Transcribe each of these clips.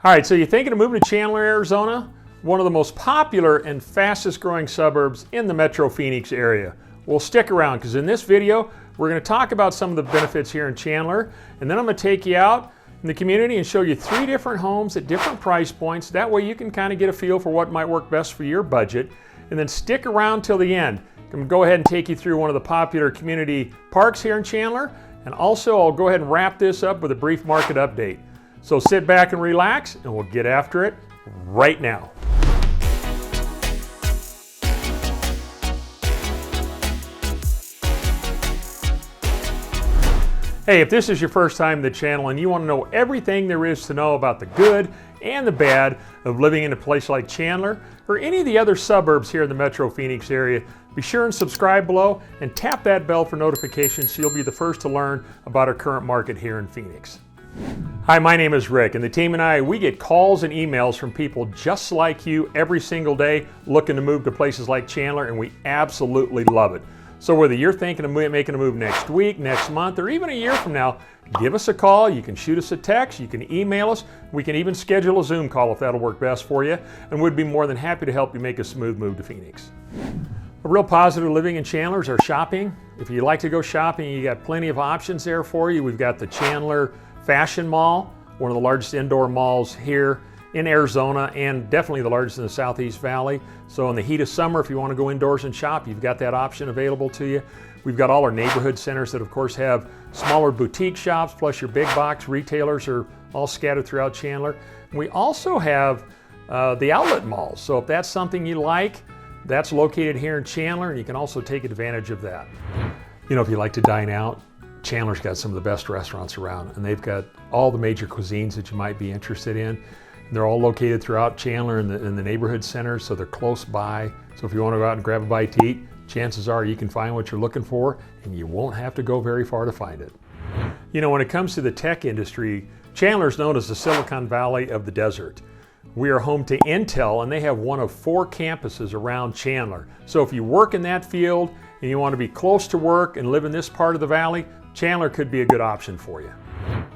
All right, so you're thinking of moving to Chandler, Arizona? One of the most popular and fastest growing suburbs in the Metro Phoenix area. Well, stick around because in this video, we're going to talk about some of the benefits here in Chandler, and then I'm going to take you out in the community and show you 3 different homes at different price points. That way you can kind of get a feel for what might work best for your budget, and then stick around till the end. I'm going to go ahead and take you through one of the popular community parks here in Chandler, and also I'll go ahead and wrap this up with a brief market update. So sit back and relax, and we'll get after it right now. Hey, if this is your first time to the channel and you want to know everything there is to know about the good and the bad of living in a place like Chandler or any of the other suburbs here in the Metro Phoenix area, be sure and subscribe below and tap that bell for notifications so you'll be the first to learn about our current market here in Phoenix. Hi, my name is Rick, and the team and I, we get calls and emails from people just like you every single day looking to move to places like Chandler, and we absolutely love it. So whether you're thinking of making a move next week, next month, or even a year from now, give us a call. You can shoot us a text, you can email us, we can even schedule a Zoom call if that'll work best for you, and we'd be more than happy to help you make a smooth move to Phoenix. A real positive living in Chandler is our shopping. If you like to go shopping, you got plenty of options there for you. We've got the Chandler Fashion Mall, one of the largest indoor malls here in Arizona, and definitely the largest in the Southeast Valley. So in the heat of summer, if you want to go indoors and shop, you've got that option available to you. We've got all our neighborhood centers that of course have smaller boutique shops, plus your big box retailers are all scattered throughout Chandler. And we also have the outlet malls. So if that's something you like, that's located here in Chandler, and you can also take advantage of that. You know, if you like to dine out, Chandler's got some of the best restaurants around, and they've got all the major cuisines that you might be interested in. They're all located throughout Chandler in the neighborhood centers, so they're close by. So if you want to go out and grab a bite to eat, chances are you can find what you're looking for, and you won't have to go very far to find it. You know, when it comes to the tech industry, Chandler's known as the Silicon Valley of the desert. We are home to Intel, and they have one of 4 campuses around Chandler. So if you work in that field and you want to be close to work and live in this part of the valley, Chandler could be a good option for you.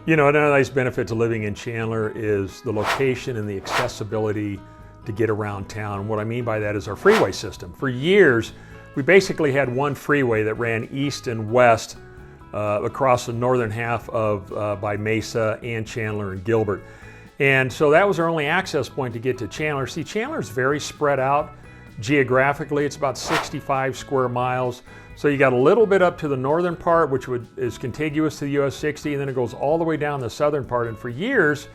You know, another nice benefit to living in Chandler is the location and the accessibility to get around town. What I mean by that is our freeway system. For years, we basically had one freeway that ran east and west across the northern half of by Mesa and Chandler and Gilbert. And so that was our only access point to get to Chandler. See, Chandler's very spread out geographically. It's about 65 square miles. So you got a little bit up to the northern part, which is contiguous to the US 60, and then it goes all the way down the southern part. And for years,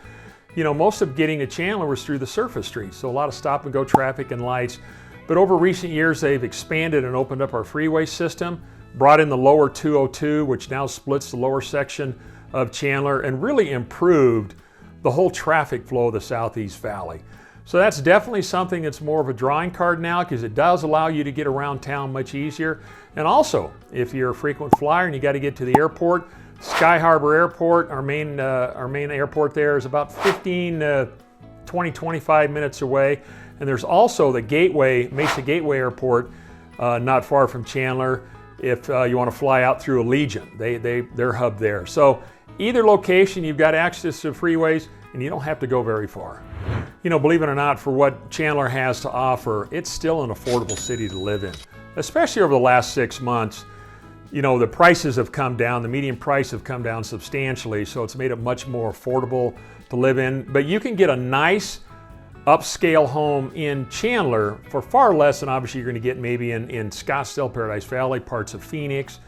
you know, most of getting to Chandler was through the surface streets. So a lot of stop and go traffic and lights. But over recent years, they've expanded and opened up our freeway system, brought in the lower 202, which now splits the lower section of Chandler, and really improved the whole traffic flow of the Southeast Valley. So that's definitely something that's more of a drawing card now, because it does allow you to get around town much easier. And also, if you're a frequent flyer and you got to get to the airport, Sky Harbor Airport, our main airport there, is about 25 minutes away. And there's also the Gateway, Mesa Gateway Airport, not far from Chandler, if you want to fly out through Allegiant. They're hub there. So either location, you've got access to freeways, and you don't have to go very far. You know, believe it or not, for what Chandler has to offer, it's still an affordable city to live in. Especially over the last 6 months, you know, the prices have come down, the median price have come down substantially, so it's made it much more affordable to live in. But you can get a nice upscale home in Chandler for far less than obviously you're going to get maybe in Scottsdale, Paradise Valley, parts of Phoenix.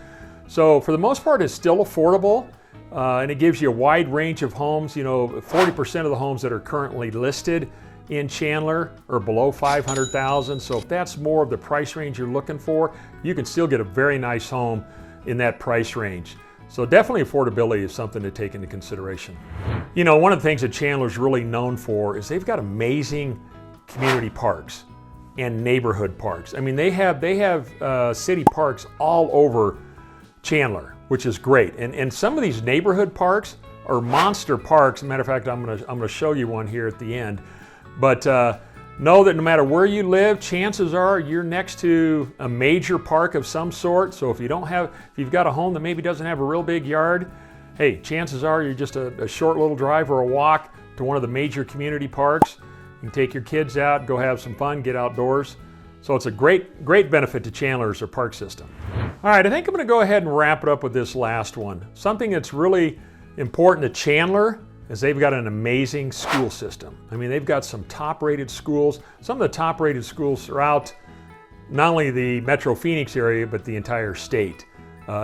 So for the most part, it's still affordable. And it gives you a wide range of homes. You know, 40% of the homes that are currently listed in Chandler are below $500,000. So if that's more of the price range you're looking for, you can still get a very nice home in that price range. So definitely affordability is something to take into consideration. You know, one of the things that Chandler's really known for is they've got amazing community parks and neighborhood parks. I mean, they have city parks all over Chandler, which is great. And some of these neighborhood parks are monster parks. As a matter of fact, I'm gonna show you one here at the end. But know that no matter where you live, chances are you're next to a major park of some sort. So if you've got a home that maybe doesn't have a real big yard, hey, chances are you're just a short little drive or a walk to one of the major community parks. You can take your kids out, go have some fun, get outdoors. So it's a great benefit to Chandler as their park system. All right, I think I'm gonna go ahead and wrap it up with this last one. Something that's really important to Chandler is they've got an amazing school system. I mean, they've got some top-rated schools, some of the top-rated schools throughout not only the Metro Phoenix area, but the entire state.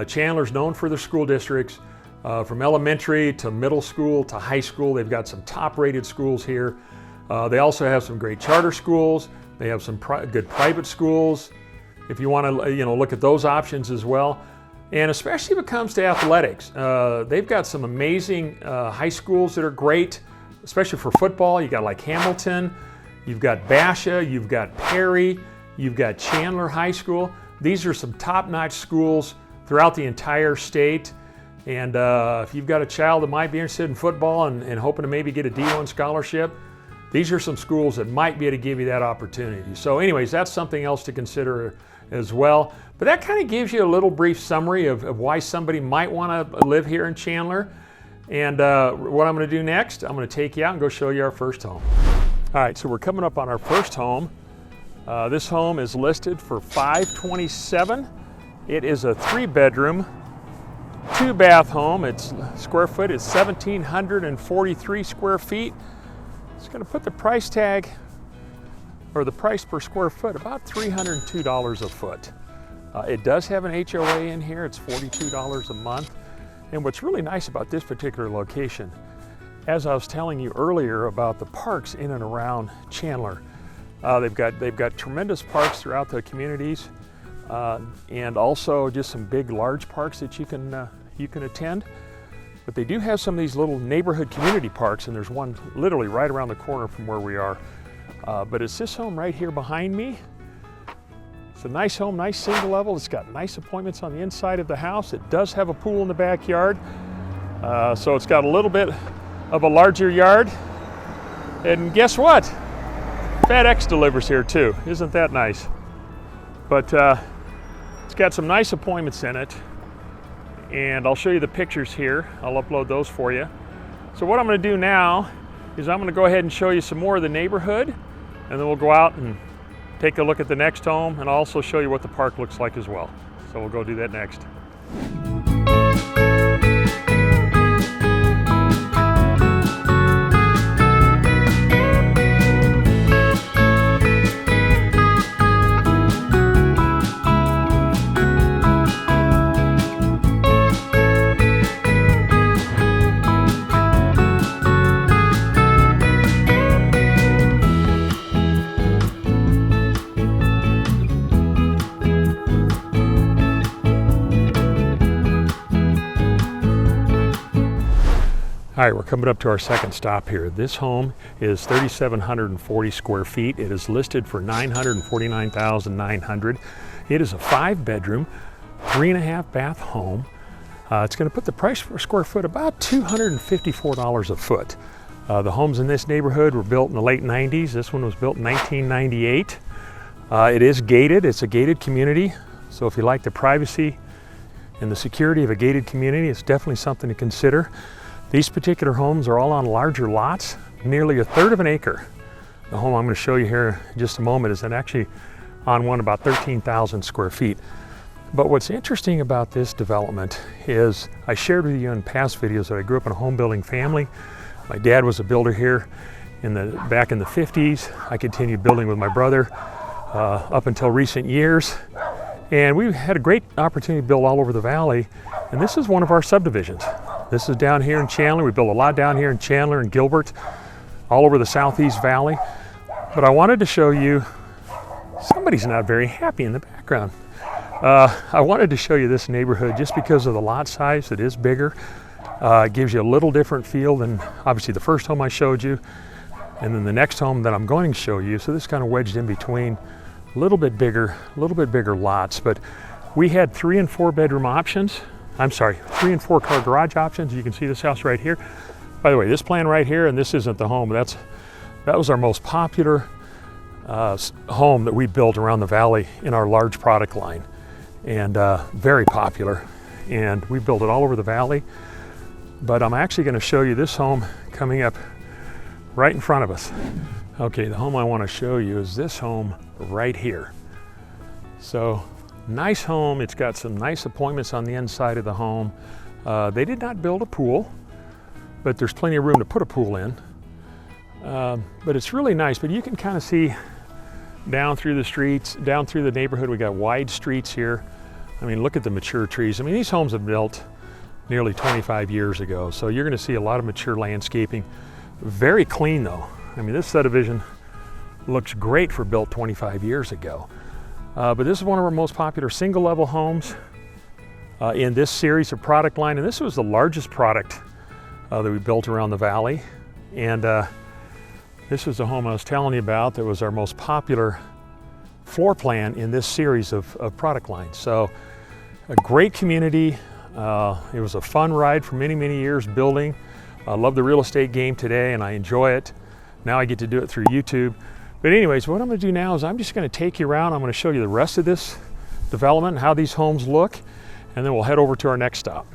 Chandler's known for their school districts, from elementary to middle school to high school. They've got some top-rated schools here. They also have some great charter schools. They have some good private schools, if you want to look at those options as well. And especially if it comes to athletics, they've got some amazing high schools that are great, especially for football. You got like Hamilton, you've got Basha, you've got Perry, you've got Chandler High School. These are some top-notch schools throughout the entire state. And if you've got a child that might be interested in football and hoping to maybe get a D1 scholarship, these are some schools that might be able to give you that opportunity. So anyways, that's something else to consider as well. But that kind of gives you a little brief summary of why somebody might want to live here in Chandler. And what I'm going to do next, I'm going to take you out and go show you our first home. All right, so we're coming up on our first home. This home is listed for $527,000. It is a 3-bedroom, 2-bath home. Its square foot is 1,743 square feet. It's going to put the price tag, or the price per square foot, about $302 a foot. It does have an HOA in here. It's $42 a month. And what's really nice about this particular location, as I was telling you earlier about the parks in and around Chandler, they've got tremendous parks throughout the communities, and also just some big, large parks that you can attend. But they do have some of these little neighborhood community parks, and there's one literally right around the corner from where we are. But it's this home right here behind me. It's a nice home, nice single level. It's got nice appointments on the inside of the house. It does have a pool in the backyard. So it's got a little bit of a larger yard. And guess what? FedEx delivers here too. Isn't that nice? But it's got some nice appointments in it. And I'll show you the pictures here. I'll upload those for you. So what I'm going to do now is I'm going to go ahead and show you some more of the neighborhood, and then we'll go out and take a look at the next home, and I'll also show you what the park looks like as well. So we'll go do that next. All right, we're coming up to our second stop here. This home is 3,740 square feet. It is listed for $949,900. It is a 5-bedroom, 3.5-bath home. It's going to put the price per square foot about $254 a foot. The homes in this neighborhood were built in the late 90s. This one was built in 1998. It is gated. It's a gated community. So if you like the privacy and the security of a gated community, it's definitely something to consider. These particular homes are all on larger lots, nearly 1/3 of an acre. The home I'm going to show you here in just a moment is actually on one about 13,000 square feet. But what's interesting about this development is I shared with you in past videos that I grew up in a home building family. My dad was a builder here back in the 50s. I continued building with my brother up until recent years. And we had a great opportunity to build all over the valley. And this is one of our subdivisions. This is down here in Chandler. We built a lot down here in Chandler and Gilbert, all over the Southeast Valley. But I wanted to show you, somebody's not very happy in the background. I wanted to show you this neighborhood just because of the lot size. It is bigger. It gives you a little different feel than obviously the first home I showed you, and then the next home that I'm going to show you. So this kind of wedged in between, a little bit bigger lots. But we had 3 and 4 bedroom options. I'm sorry, 3 and 4 car garage options. You can see this house right here. By the way, this plan right here, and this isn't the home, that was our most popular home that we built around the valley in our large product line, and very popular. And we built it all over the valley. But I'm actually going to show you this home coming up right in front of us. Okay, the home I want to show you is this home right here. So, nice home. It's got some nice appointments on the inside of the home. They did not build a pool, but there's plenty of room to put a pool in. But it's really nice, but you can kind of see down through the streets, down through the neighborhood. We got wide streets here. I mean, look at the mature trees. I mean, these homes have built nearly 25 years ago, so you're going to see a lot of mature landscaping. Very clean though. I mean, this subdivision looks great for built 25 years ago. But this is one of our most popular single level homes in this series of product line, and this was the largest product that we built around the valley. And this was the home I was telling you about that was our most popular floor plan in this series of product lines. So a great community. It was a fun ride for many, many years building. I love the real estate game today and I enjoy it. Now I get to do it through YouTube. But anyways, what I'm going to do now is I'm just going to take you around. I'm going to show you the rest of this development and how these homes look, and then we'll head over to our next stop.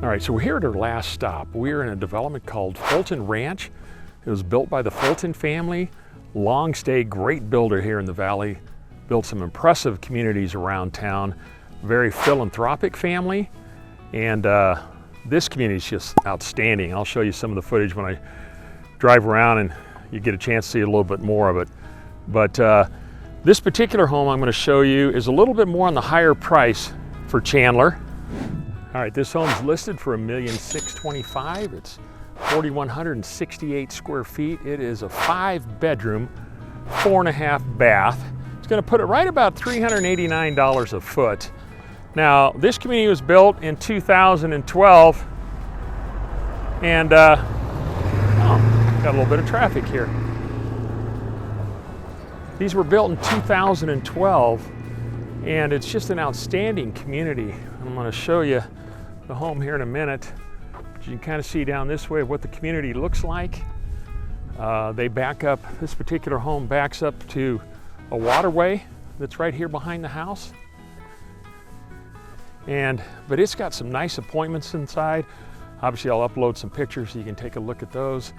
All right, so we're here at our last stop. We're in a development called Fulton Ranch. It was built by the Fulton family. Long stay, great builder here in the valley. Built some impressive communities around town. Very philanthropic family. And this community is just outstanding. I'll show you some of the footage when I drive around and you get a chance to see a little bit more of it. But this particular home I'm going to show you is a little bit more on the higher price for Chandler. All right, this home's listed for $1,625,000. It's 4,168 square feet. It is a 5-bedroom, 4.5 bath. It's going to put it right about $389 a foot. Now, this community was built in 2012, and got a little bit of traffic here. These were built in 2012, and it's just an outstanding community. I'm going to show you the home here in a minute. You can kind of see down this way what the community looks like. They back up, this particular home backs up to a waterway that's right here behind the house. But it's got some nice appointments inside. Obviously I'll upload some pictures so you can take a look at those.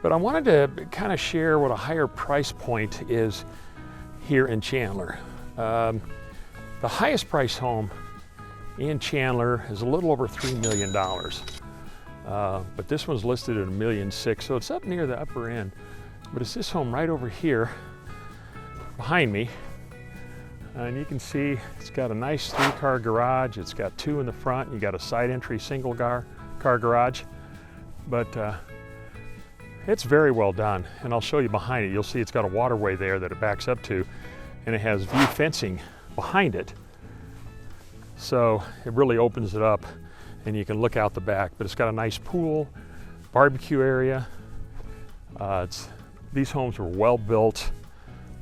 But I wanted to kind of share what a higher price point is here in Chandler. The highest price home in Chandler is a little over $3 million. But this one's listed at $1.6 million, so it's up near the upper end. But it's this home right over here behind me. And you can see it's got a nice 3-car garage. It's got 2 in the front. You got a side entry single car garage. But it's very well done. And I'll show you behind it. You'll see it's got a waterway there that it backs up to, and it has view fencing behind it. So it really opens it up and you can look out the back, but it's got a nice pool, barbecue area. These homes were well built,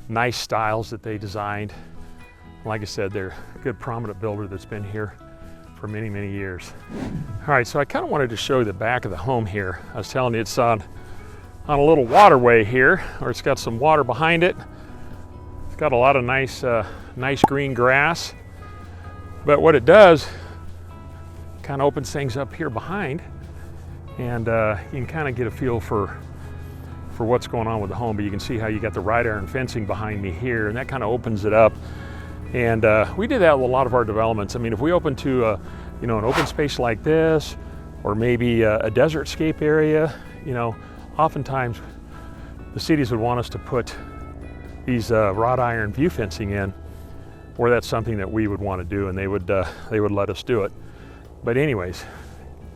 nice styles that they designed. Like I said, they're a good prominent builder that's been here for many, many years. All right, so I kind of wanted to show you the back of the home here. I was telling you it's on a little waterway here, or it's got some water behind it. It's got a lot of nice green grass. But what it does, kind of opens things up here behind, and you can kind of get a feel for what's going on with the home. But you can see how you got the wrought iron fencing behind me here, and that kind of opens it up. And we did that with a lot of our developments. I mean, if we open to an open space like this, or maybe a desert scape area, oftentimes the cities would want us to put these wrought iron view fencing in. or that's something that we would want to do, and they would let us do it. But anyways,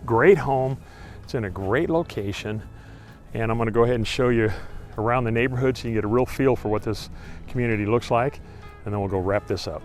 great home. It's in a great location, and I'm going to go ahead and show you around the neighborhood so you get a real feel for what this community looks like, and then we'll go wrap this up.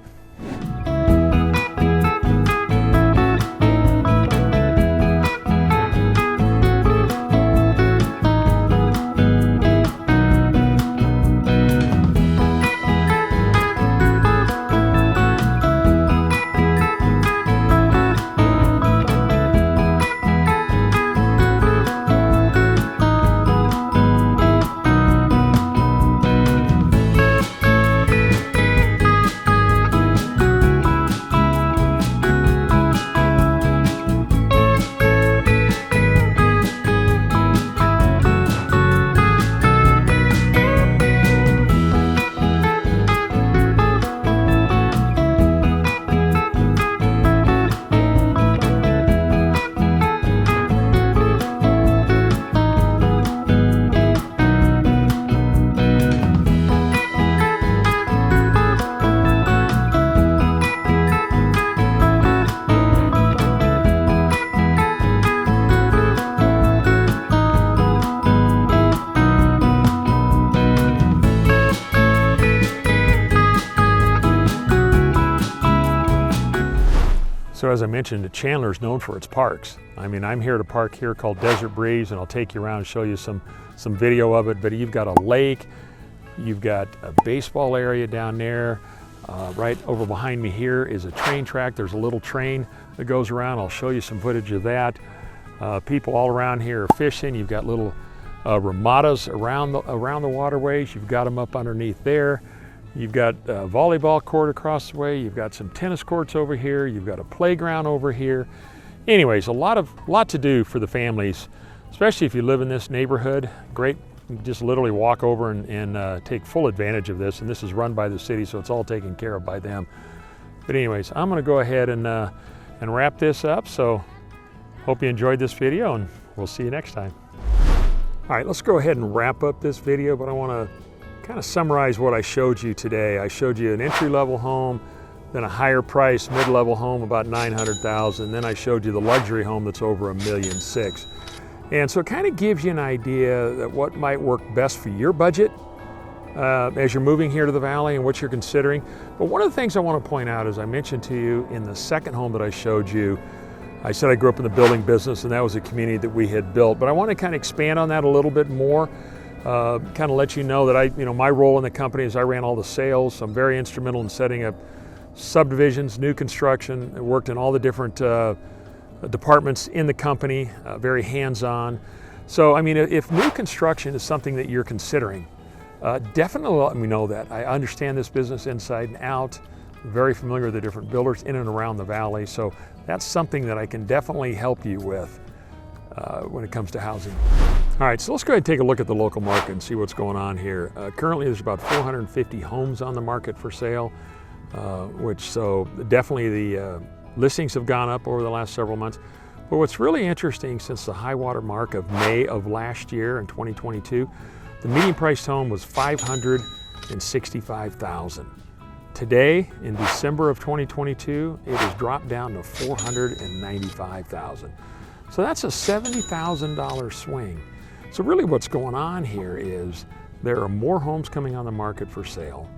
So as I mentioned, Chandler is known for its parks. I mean, I'm here at a park here called Desert Breeze, and I'll take you around and show you some video of it. But you've got a lake, you've got a baseball area down there. Right over behind me here is a train track. There's a little train that goes around. I'll show you some footage of that. People all around here are fishing. You've got little ramadas around the waterways. You've got them up underneath there. You've got a volleyball court across the way. You've got some tennis courts over here. You've got a playground over here. Anyways, a lot to do for the families, especially if you live in this neighborhood. Great, you can just literally walk over and take full advantage of this. And this is run by the city, so it's all taken care of by them. But anyways, I'm going to go ahead and wrap this up. So hope you enjoyed this video, and we'll see you next time. All right, let's go ahead and wrap up this video, but I want to kind of summarize what I showed you today. I showed you an entry-level home, then a higher price mid-level home about $900,000, then I showed you the luxury home that's over $1.6 million. And so it kind of gives you an idea that what might work best for your budget as you're moving here to the Valley and what you're considering. But one of the things I want to point out, as I mentioned to you in the second home that I showed you, I said I grew up in the building business, and that was a community that we had built. But I want to kind of expand on that a little bit more. Kind of let you know that my role in the company is I ran all the sales. So I'm very instrumental in setting up subdivisions, new construction. I worked in all the different departments in the company, very hands-on. So, I mean, if new construction is something that you're considering, definitely let me know that. I understand this business inside and out, very familiar with the different builders in and around the Valley. So that's something that I can definitely help you with when it comes to housing. All right, so let's go ahead and take a look at the local market and see what's going on here. Currently, there's about 450 homes on the market for sale, so definitely the listings have gone up over the last several months. But what's really interesting, since the high water mark of May of last year in 2022, the median priced home was $565,000. Today, in December of 2022, it has dropped down to $495,000. So that's a $70,000 swing. So really what's going on here is there are more homes coming on the market for sale.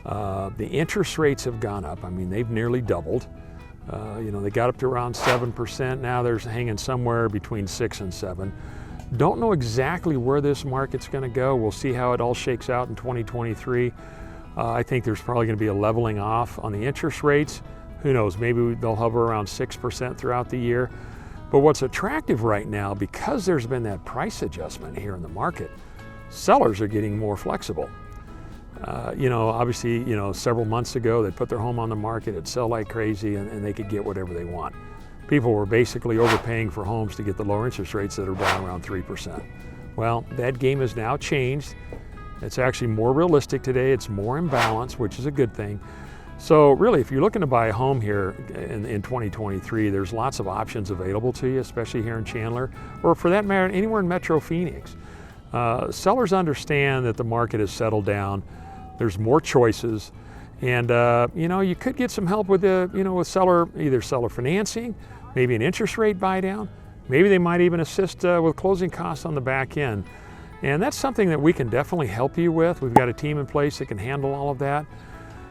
The interest rates have gone up. I mean, they've nearly doubled. They got up to around 7%. Now they're hanging somewhere between 6 and 7. Don't know exactly where this market's going to go. We'll see how it all shakes out in 2023. I think there's probably going to be a leveling off on the interest rates. Who knows, maybe they'll hover around 6% throughout the year. But what's attractive right now, because there's been that price adjustment here in the market, sellers are getting more flexible. Obviously, several months ago, they put their home on the market, it'd sell like crazy, and they could get whatever they want. People were basically overpaying for homes to get the lower interest rates that are down around 3%. Well, that game has now changed. It's actually more realistic today. It's more in balance, which is a good thing. So really, if you're looking to buy a home here in 2023, there's lots of options available to you, especially here in Chandler, or for that matter, anywhere in Metro Phoenix. Sellers understand that the market has settled down. There's more choices, And you know, you could get some help with with either seller financing, maybe an interest rate buy down. Maybe they might even assist with closing costs on the back end. And that's something that we can definitely help you with. We've got a team in place that can handle all of that.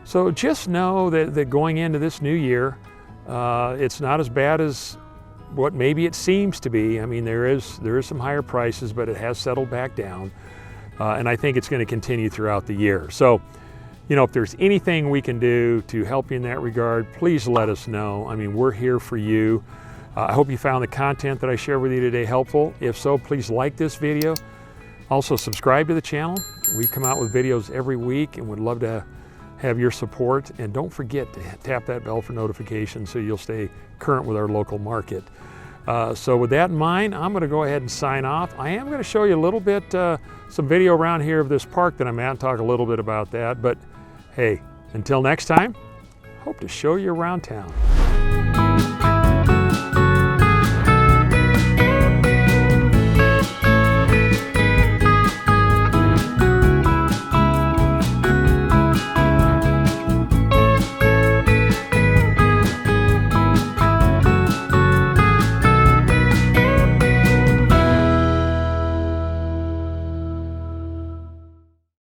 So just know that going into this new year, it's not as bad as what maybe it seems to be. I mean, there is some higher prices, but it has settled back down. And I think it's going to continue throughout the year. So, you know, if there's anything we can do to help you in that regard, please let us know. I mean, we're here for you. I hope you found the content that I shared with you today helpful. If so, please like this video. Also, subscribe to the channel. We come out with videos every week and would love to have your support. And don't forget to tap that bell for notifications so you'll stay current with our local market. So with that in mind, I'm going to go ahead and sign off. I am going to show you a little bit, some video around here of this park that I'm at, and talk a little bit about that. But hey, until next time, hope to show you around town.